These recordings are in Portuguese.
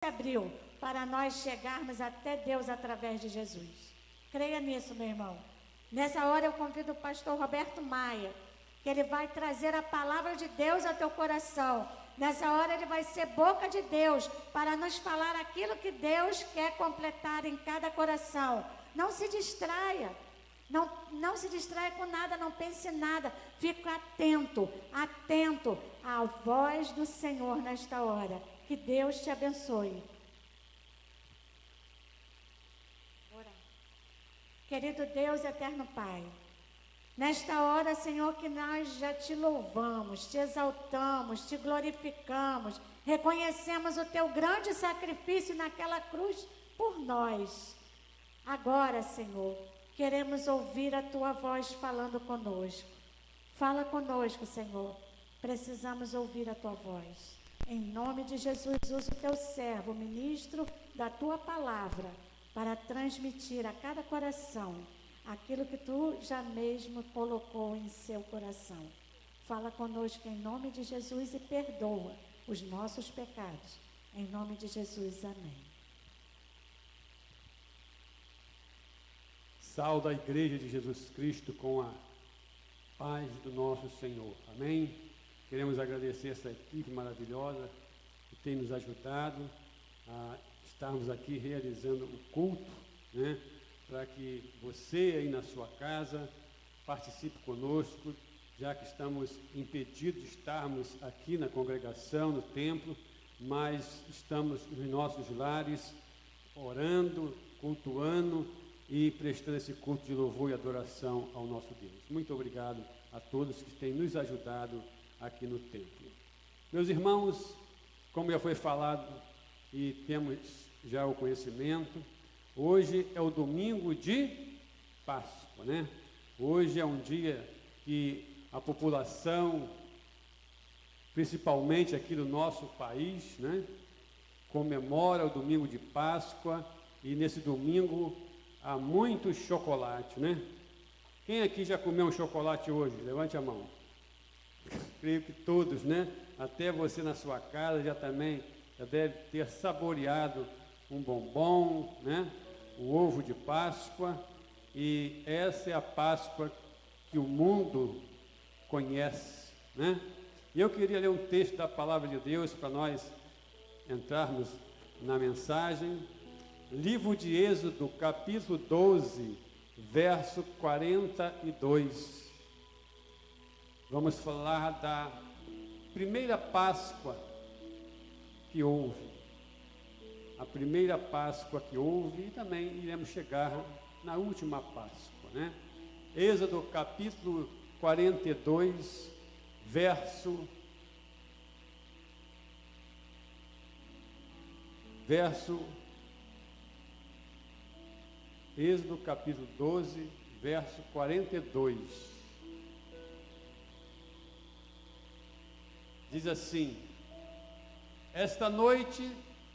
abriu para nós chegarmos até Deus através de Jesus. Creia nisso, meu irmão. Nessa hora eu convido o pastor Roberto Maia, que ele vai trazer a palavra de Deus ao teu coração. Nessa hora ele vai ser boca de Deus para nos falar aquilo que Deus quer completar em cada coração. Não se distraia. Não se distraia com nada, não pense em nada. Fica atento à voz do Senhor nesta hora. Que Deus te abençoe. Querido Deus, eterno Pai, nesta hora, Senhor, que nós já te louvamos, te exaltamos, te glorificamos, reconhecemos o teu grande sacrifício naquela cruz por nós. Agora, Senhor, queremos ouvir a tua voz falando conosco. Fala conosco, Senhor. Precisamos ouvir a tua voz. Em nome de Jesus, usa o teu servo, ministro da tua palavra, para transmitir a cada coração aquilo que tu já mesmo colocou em seu coração. Fala conosco em nome de Jesus e perdoa os nossos pecados. Em nome de Jesus, amém. Saúde a Igreja de Jesus Cristo com a paz do nosso Senhor. Amém? Queremos agradecer essa equipe maravilhosa que tem nos ajudado a estarmos aqui realizando o culto, né? Para que você aí na sua casa participe conosco, já que estamos impedidos de estarmos aqui na congregação, no templo, mas estamos nos nossos lares, orando, cultuando e prestando esse culto de louvor e adoração ao nosso Deus. Muito obrigado a todos que têm nos ajudado aqui no templo. Meus irmãos, como já foi falado e temos já o conhecimento, hoje é o domingo de Páscoa, né? Hoje é um dia que a população, principalmente aqui do nosso país, né, comemora o domingo de Páscoa, e nesse domingo há muito chocolate, né? Quem aqui já comeu um chocolate hoje? Levante a mão. Creio que todos, né? Até você na sua casa já deve ter saboreado um bombom, né? O ovo de Páscoa, e essa é a Páscoa que o mundo conhece, né? E eu queria ler um texto da Palavra de Deus para nós entrarmos na mensagem. Livro de Êxodo, capítulo 12, verso 42. Vamos falar da primeira Páscoa que houve. A primeira Páscoa que houve, e também iremos chegar na última Páscoa, né? Êxodo capítulo 42, verso 12, verso 42. Diz assim: esta noite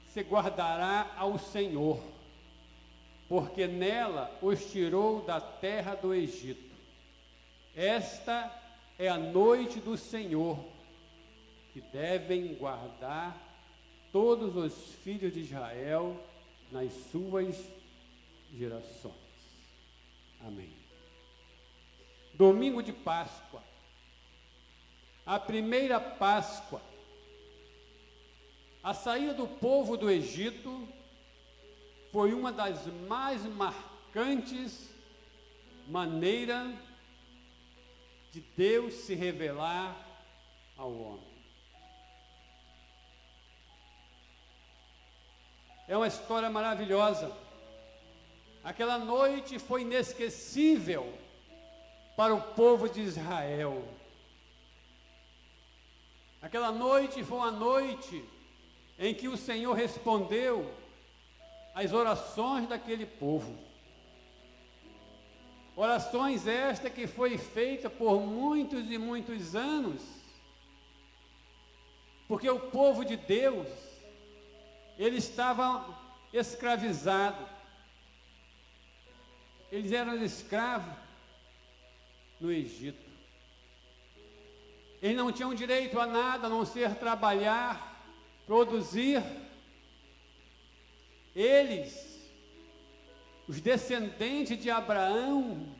se guardará ao Senhor, porque nela os tirou da terra do Egito. Esta é a noite do Senhor, que devem guardar todos os filhos de Israel nas suas gerações. Amém. Domingo de Páscoa. A primeira Páscoa. A saída do povo do Egito foi uma das mais marcantes maneiras de Deus se revelar ao homem. É uma história maravilhosa. Aquela noite foi inesquecível para o povo de Israel. Aquela noite foi uma noite em que o Senhor respondeu às orações daquele povo. Orações estas que foi feita por muitos e muitos anos, porque o povo de Deus, ele estava escravizado. Eles eram escravos no Egito. Eles não tinham direito a nada, a não ser trabalhar, produzir eles, os descendentes de Abraão,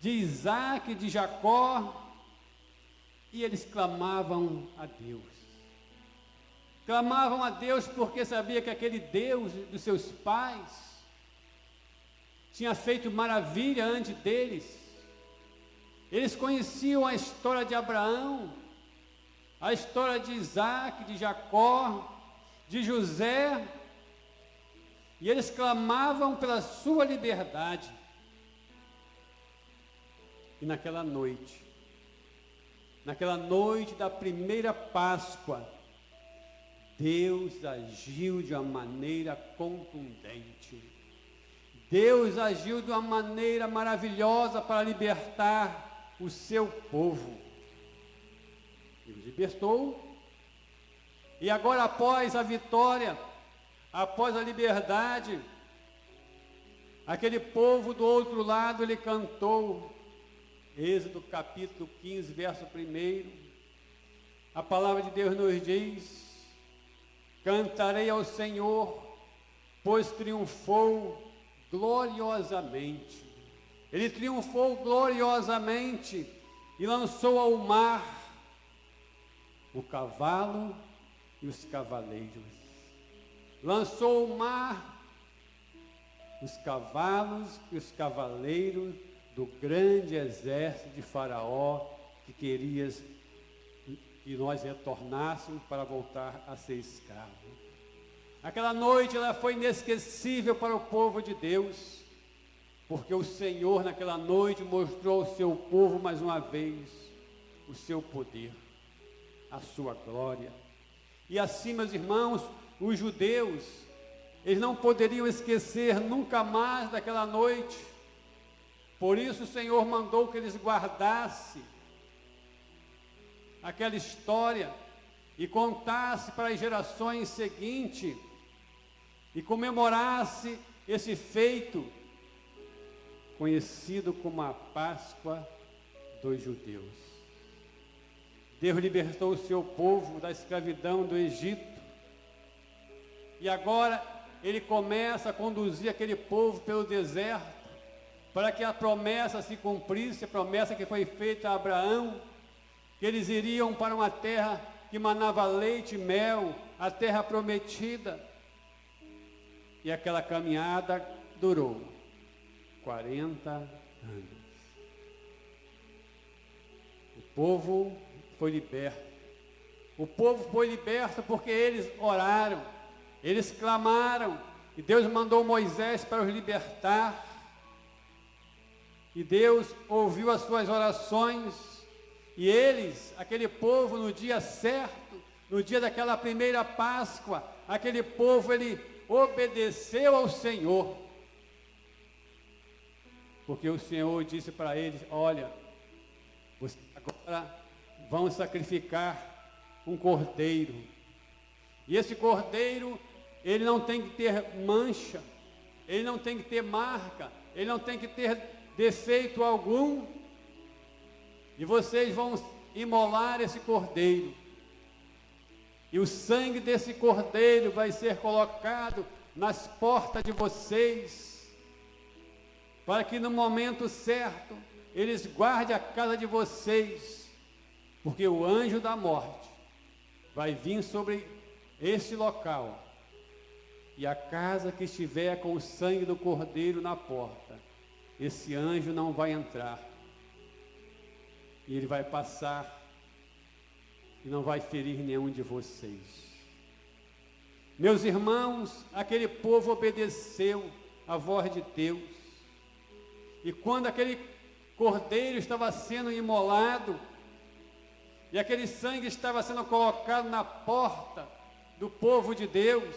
de Isaac, de Jacó, e eles clamavam a Deus. Clamavam a Deus porque sabia que aquele Deus dos seus pais tinha feito maravilha antes deles. Eles conheciam a história de Abraão, a história de Isaac, de Jacó, de José, e eles clamavam pela sua liberdade. E naquela noite da primeira Páscoa, Deus agiu de uma maneira contundente. Deus agiu de uma maneira maravilhosa para libertar o seu povo. Ele libertou. E agora, após a vitória, após a liberdade, aquele povo do outro lado, ele cantou. Êxodo capítulo 15, verso 1. A palavra de Deus nos diz: cantarei ao Senhor, pois triunfou gloriosamente. Ele triunfou gloriosamente e lançou ao mar o cavalo e os cavaleiros. Lançou ao mar os cavalos e os cavaleiros do grande exército de Faraó, que queria que nós retornássemos para voltar a ser escravos. Aquela noite ela foi inesquecível para o povo de Deus, porque o Senhor naquela noite mostrou ao seu povo mais uma vez o seu poder, a sua glória. E assim, meus irmãos, os judeus, eles não poderiam esquecer nunca mais daquela noite. Por isso o Senhor mandou que eles guardassem aquela história e contasse para as gerações seguintes e comemorasse esse feito conhecido como a Páscoa dos judeus. Deus libertou o seu povo da escravidão do Egito e agora ele começa a conduzir aquele povo pelo deserto para que a promessa se cumprisse, a promessa que foi feita a Abraão, que eles iriam para uma terra que manava leite e mel, a terra prometida. E aquela caminhada durou 40 anos. O povo foi liberto. O povo foi liberto porque eles oraram, eles clamaram, e Deus mandou Moisés para os libertar. E Deus ouviu as suas orações, e eles, aquele povo, no dia certo, no dia daquela primeira Páscoa, aquele povo, ele obedeceu ao Senhor, porque o Senhor disse para eles: olha, vocês agora vão sacrificar um cordeiro, e esse cordeiro, ele não tem que ter mancha, ele não tem que ter marca, ele não tem que ter defeito algum, e vocês vão imolar esse cordeiro, e o sangue desse cordeiro vai ser colocado nas portas de vocês, para que no momento certo eles guardem a casa de vocês, porque o anjo da morte vai vir sobre este local, e a casa que estiver com o sangue do cordeiro na porta, esse anjo não vai entrar, e ele vai passar e não vai ferir nenhum de vocês. Meus irmãos, aquele povo obedeceu a voz de Deus, e quando aquele cordeiro estava sendo imolado, e aquele sangue estava sendo colocado na porta do povo de Deus,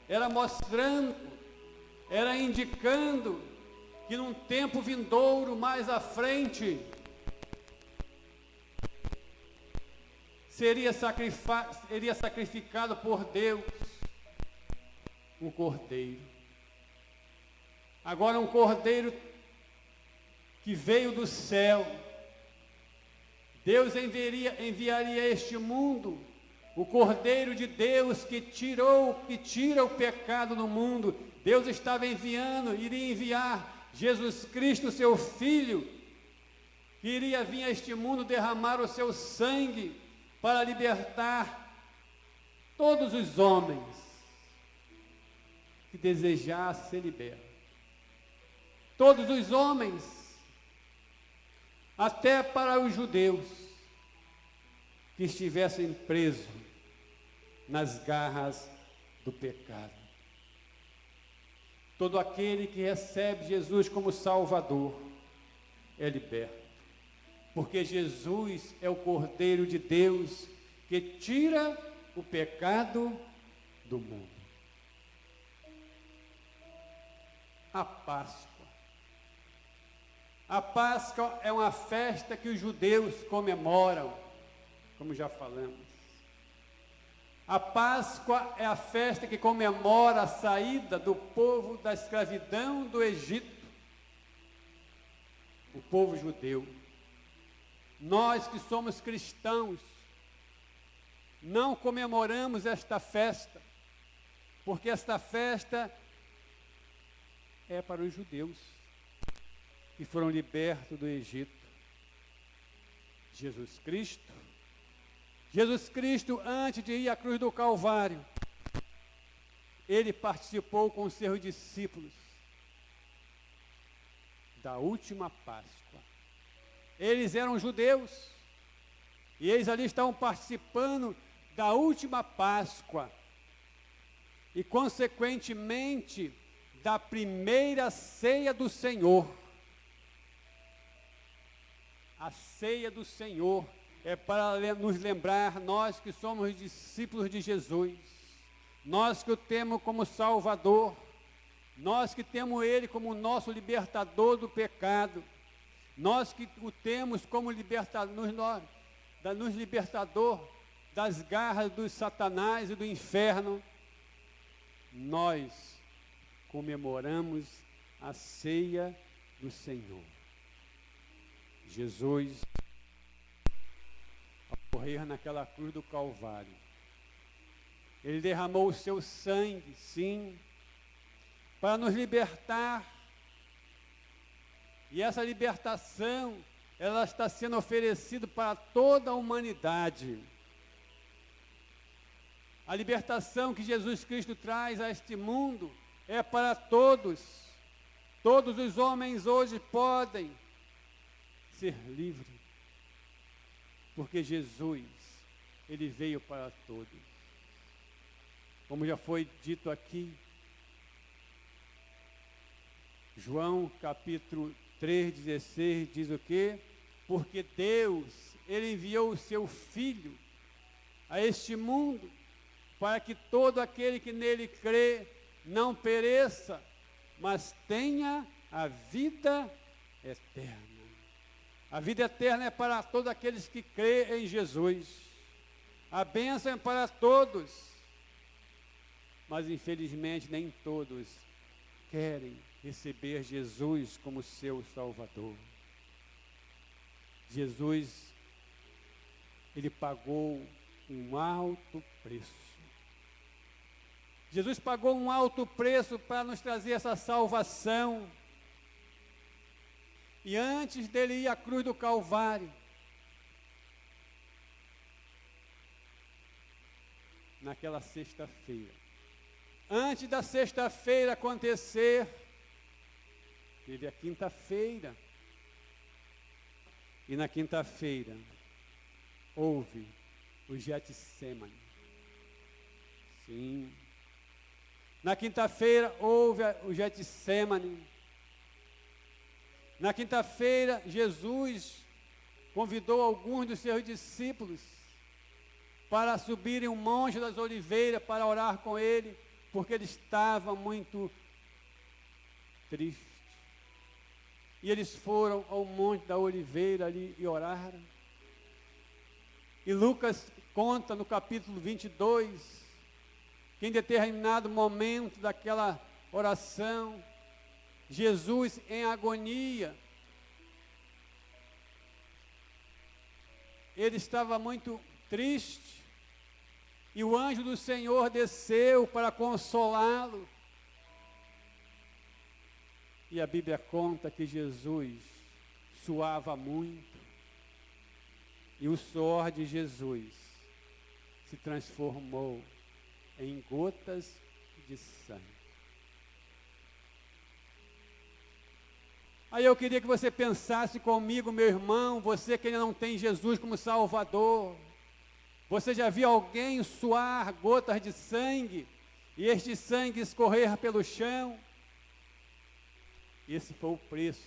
era mostrando, era indicando que num tempo vindouro mais à frente seria sacrificado por Deus um cordeiro. Agora um cordeiro que veio do céu. Deus enviaria a este mundo o Cordeiro de Deus que tira o pecado do mundo. Deus estava iria enviar Jesus Cristo, seu Filho, que iria vir a este mundo derramar o seu sangue para libertar todos os homens que desejassem ser libertos. Todos os homens, até para os judeus que estivessem presos nas garras do pecado. Todo aquele que recebe Jesus como Salvador é liberto, porque Jesus é o Cordeiro de Deus que tira o pecado do mundo. A Páscoa. A Páscoa é uma festa que os judeus comemoram, como já falamos. A Páscoa é a festa que comemora a saída do povo da escravidão do Egito, o povo judeu. Nós que somos cristãos, não comemoramos esta festa, porque esta festa é para os judeus que foram libertos do Egito. Jesus Cristo, antes de ir à cruz do Calvário, ele participou com os seus discípulos da última Páscoa. Eles eram judeus e eles ali estavam participando da última Páscoa e, consequentemente, da primeira ceia do Senhor. A ceia do Senhor é para nos lembrar, nós que somos discípulos de Jesus, nós que o temos como Salvador, nós que temos Ele como nosso libertador do pecado, nós que o temos como libertador das garras do Satanás e do inferno, nós comemoramos a ceia do Senhor. Jesus, ao morrer naquela cruz do Calvário, ele derramou o seu sangue, sim, para nos libertar. E essa libertação, ela está sendo oferecida para toda a humanidade. A libertação que Jesus Cristo traz a este mundo é para todos. Todos os homens hoje podem ser livres, porque Jesus, ele veio para todos. Como já foi dito aqui, João capítulo 3,16 diz o quê? Porque Deus, ele enviou o seu Filho a este mundo, para que todo aquele que nele crê não pereça, mas tenha a vida eterna. A vida eterna é para todos aqueles que crêem em Jesus. A bênção é para todos, mas infelizmente nem todos querem receber Jesus como seu Salvador. Jesus, ele pagou um alto preço. Jesus pagou um alto preço para nos trazer essa salvação. E antes dele ir à cruz do Calvário, naquela sexta-feira, antes da sexta-feira acontecer, teve a quinta-feira. E na quinta-feira, houve o Getsêmani. Sim. Na quinta-feira, houve o Getsêmani. Na quinta-feira, Jesus convidou alguns dos seus discípulos para subirem o Monte das Oliveiras para orar com ele, porque ele estava muito triste. E eles foram ao Monte da Oliveira ali e oraram. E Lucas conta no capítulo 22, que em determinado momento daquela oração, Jesus em agonia, ele estava muito triste, E o anjo do Senhor desceu para consolá-lo. E a Bíblia conta que Jesus suava muito. E o suor de Jesus se transformou em gotas de sangue. Aí eu queria que você pensasse comigo, meu irmão, você que ainda não tem Jesus como Salvador. Você já viu alguém suar gotas de sangue e este sangue escorrer pelo chão? Esse foi o preço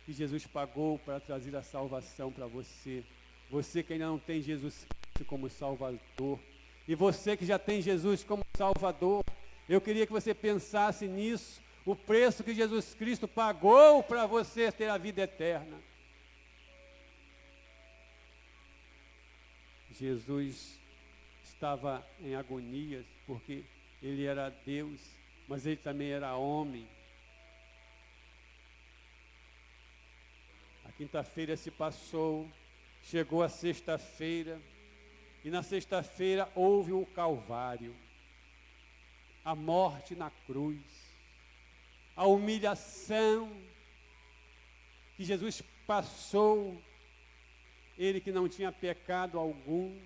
que Jesus pagou para trazer a salvação para você. Você que ainda não tem Jesus Cristo como Salvador. E você que já tem Jesus como Salvador, eu queria que você pensasse nisso. O preço que Jesus Cristo pagou para você ter a vida eterna. Jesus estava em agonias, porque ele era Deus, mas ele também era homem. A quinta-feira se passou, chegou a sexta-feira, e na sexta-feira houve o Calvário, a morte na cruz, a humilhação que Jesus passou, ele que não tinha pecado algum,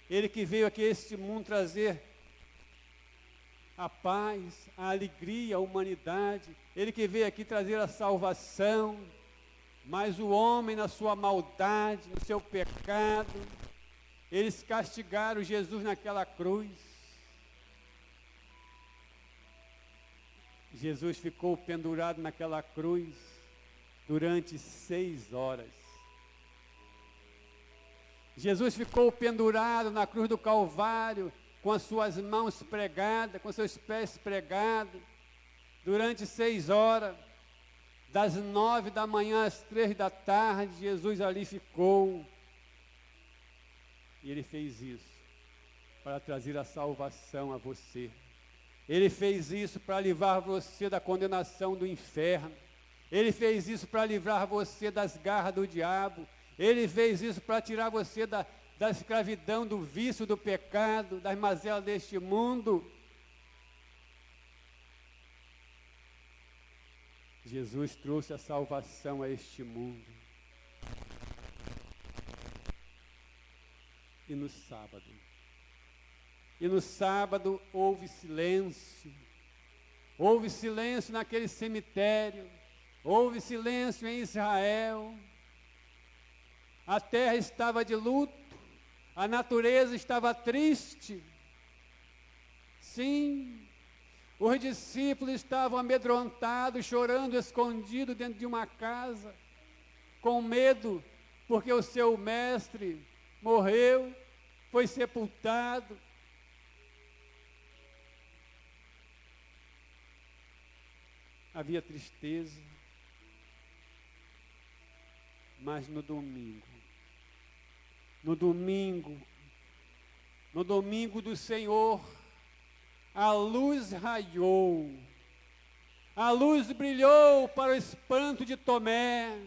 ele que veio aqui a este mundo trazer a paz, a alegria, a humanidade, ele que veio aqui trazer a salvação, mas o homem na sua maldade, no seu pecado, eles castigaram Jesus naquela cruz. Jesus ficou pendurado naquela cruz durante 6 horas. Jesus ficou pendurado na cruz do Calvário, com as suas mãos pregadas, com seus pés pregados, durante 6 horas. Das 9 da manhã às 3 da tarde, Jesus ali ficou. E ele fez isso para trazer a salvação a você. Ele fez isso para livrar você da condenação do inferno. Ele fez isso para livrar você das garras do diabo. Ele fez isso para tirar você da escravidão, do vício, do pecado, das mazelas deste mundo. Jesus trouxe a salvação a este mundo. E no sábado houve silêncio. Houve silêncio naquele cemitério. Houve silêncio em Israel. A terra estava de luto. A natureza estava triste. Sim. Os discípulos estavam amedrontados, chorando, escondidos dentro de uma casa, com medo, porque o seu mestre morreu, foi sepultado. Havia tristeza, mas no domingo do Senhor, a luz raiou, a luz brilhou para o espanto de Tomé,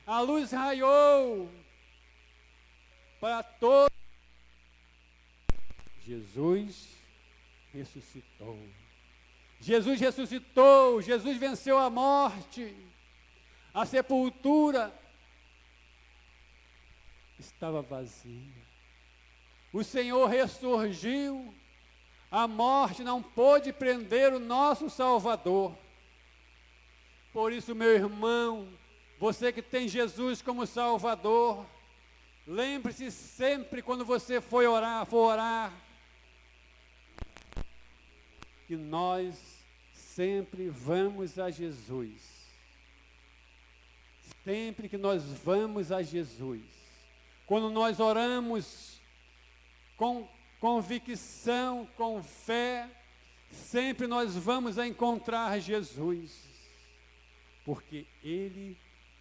a luz raiou para todos. Jesus ressuscitou. Jesus ressuscitou, Jesus venceu a morte, a sepultura estava vazia. O Senhor ressurgiu. A morte não pôde prender o nosso Salvador. Por isso, meu irmão, você que tem Jesus como Salvador, lembre-se sempre quando você for orar, que nós sempre vamos a Jesus. Sempre que nós vamos a Jesus. Quando nós oramos com convicção, com fé, sempre nós vamos a encontrar Jesus, porque Ele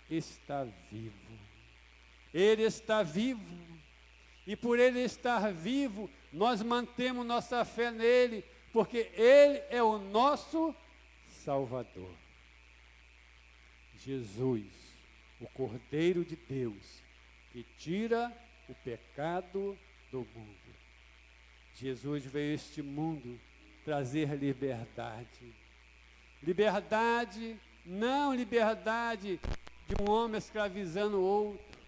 está vivo. Ele está vivo, e por Ele estar vivo, nós mantemos nossa fé nele, porque Ele é o nosso Salvador. Jesus, o Cordeiro de Deus, que tira o pecado do do mundo. Jesus veio a este mundo trazer liberdade. Liberdade, não liberdade de um homem escravizando o outro,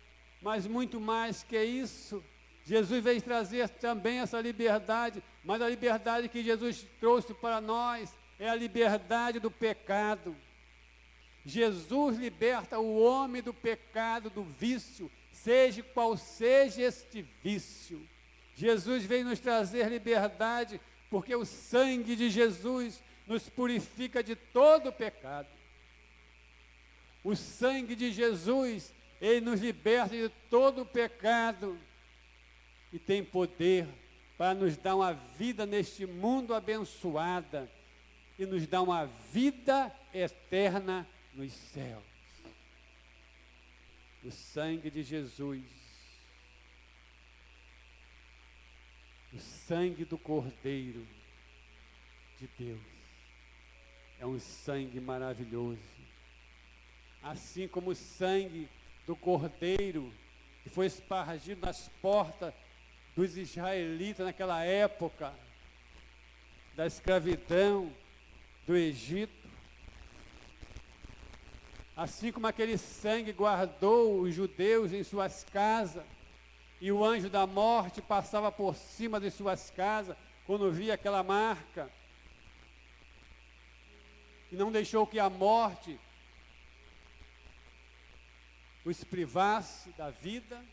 mas muito mais que isso. Jesus veio trazer também essa liberdade, mas a liberdade que Jesus trouxe para nós é a liberdade do pecado. Jesus liberta o homem do pecado, do vício, seja qual seja este vício. Jesus veio nos trazer liberdade, porque o sangue de Jesus nos purifica de todo o pecado. O sangue de Jesus, ele nos liberta de todo o pecado e tem poder para nos dar uma vida neste mundo abençoada e nos dar uma vida eterna nos céus. O sangue de Jesus, o sangue do Cordeiro de Deus, é um sangue maravilhoso. Assim como o sangue do Cordeiro, que foi espargido nas portas dos israelitas naquela época da escravidão do Egito, assim como aquele sangue guardou os judeus em suas casas, e o anjo da morte passava por cima de suas casas, quando via aquela marca, e não deixou que a morte os privasse da vida.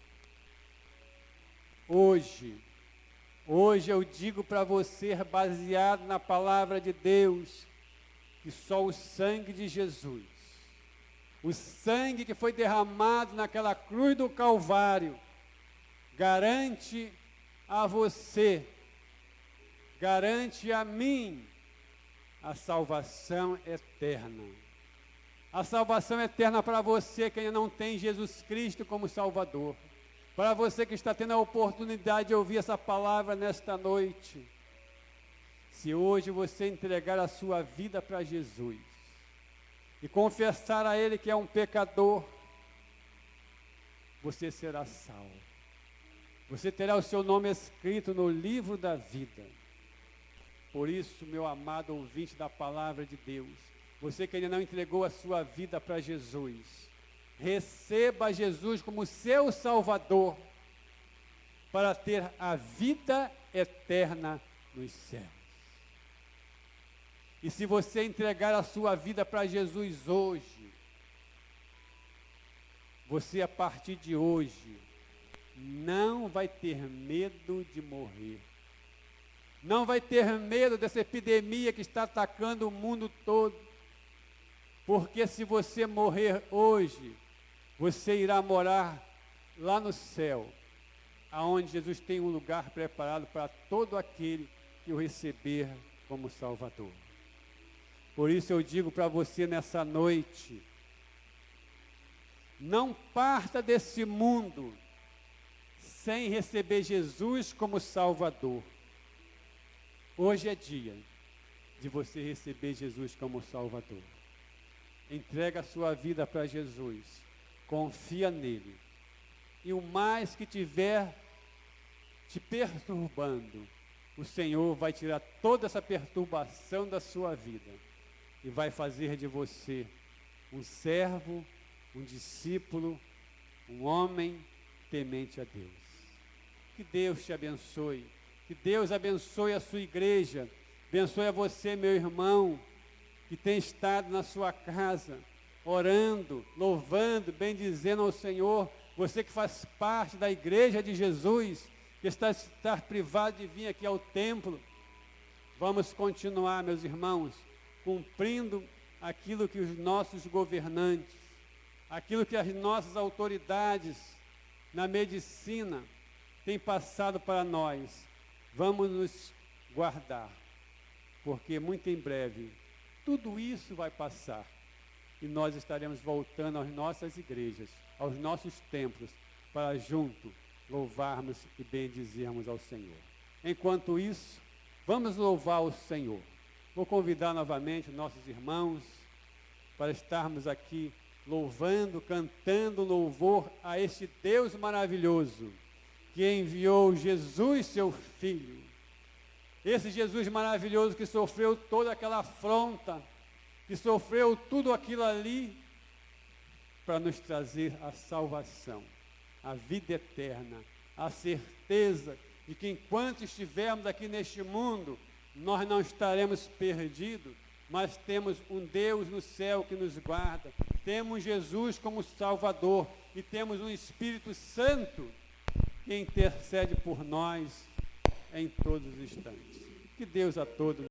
Hoje eu digo para você, baseado na palavra de Deus, que só o sangue de Jesus, o sangue que foi derramado naquela cruz do Calvário, garante a você, garante a mim, a salvação eterna. A salvação eterna para você que ainda não tem Jesus Cristo como Salvador. Para você que está tendo a oportunidade de ouvir essa palavra nesta noite. Se hoje você entregar a sua vida para Jesus e confessar a Ele que é um pecador, você será salvo. Você terá o seu nome escrito no livro da vida. Por isso, meu amado ouvinte da palavra de Deus, você que ainda não entregou a sua vida para Jesus, receba Jesus como seu Salvador, para ter a vida eterna nos céus. E se você entregar a sua vida para Jesus hoje, você a partir de hoje não vai ter medo de morrer. Não vai ter medo dessa epidemia que está atacando o mundo todo. Porque se você morrer hoje, você irá morar lá no céu, aonde Jesus tem um lugar preparado para todo aquele que o receber como Salvador. Por isso eu digo para você nessa noite, não parta desse mundo sem receber Jesus como Salvador. Hoje é dia de você receber Jesus como Salvador. Entrega a sua vida para Jesus, confia nele, e o mais que tiver te perturbando, o Senhor vai tirar toda essa perturbação da sua vida e vai fazer de você um servo, um discípulo, um homem temente a Deus. Que Deus te abençoe, que Deus abençoe a sua igreja, abençoe a você, meu irmão, que tem estado na sua casa, orando, louvando, bendizendo ao Senhor, você que faz parte da igreja de Jesus, que está privado de vir aqui ao templo. Vamos continuar, meus irmãos, cumprindo aquilo que os nossos governantes, aquilo que as nossas autoridades na medicina têm passado para nós. Vamos nos guardar, porque muito em breve tudo isso vai passar e nós estaremos voltando às nossas igrejas, aos nossos templos, para junto louvarmos e bendizermos ao Senhor. Enquanto isso, vamos louvar o Senhor. Vou convidar novamente nossos irmãos para estarmos aqui louvando, cantando louvor a este Deus maravilhoso, que enviou Jesus, seu Filho. Esse Jesus maravilhoso que sofreu toda aquela afronta, que sofreu tudo aquilo ali, para nos trazer a salvação, a vida eterna, a certeza de que enquanto estivermos aqui neste mundo, nós não estaremos perdidos, mas temos um Deus no céu que nos guarda, temos Jesus como Salvador e temos um Espírito Santo que intercede por nós em todos os instantes. Que Deus a todos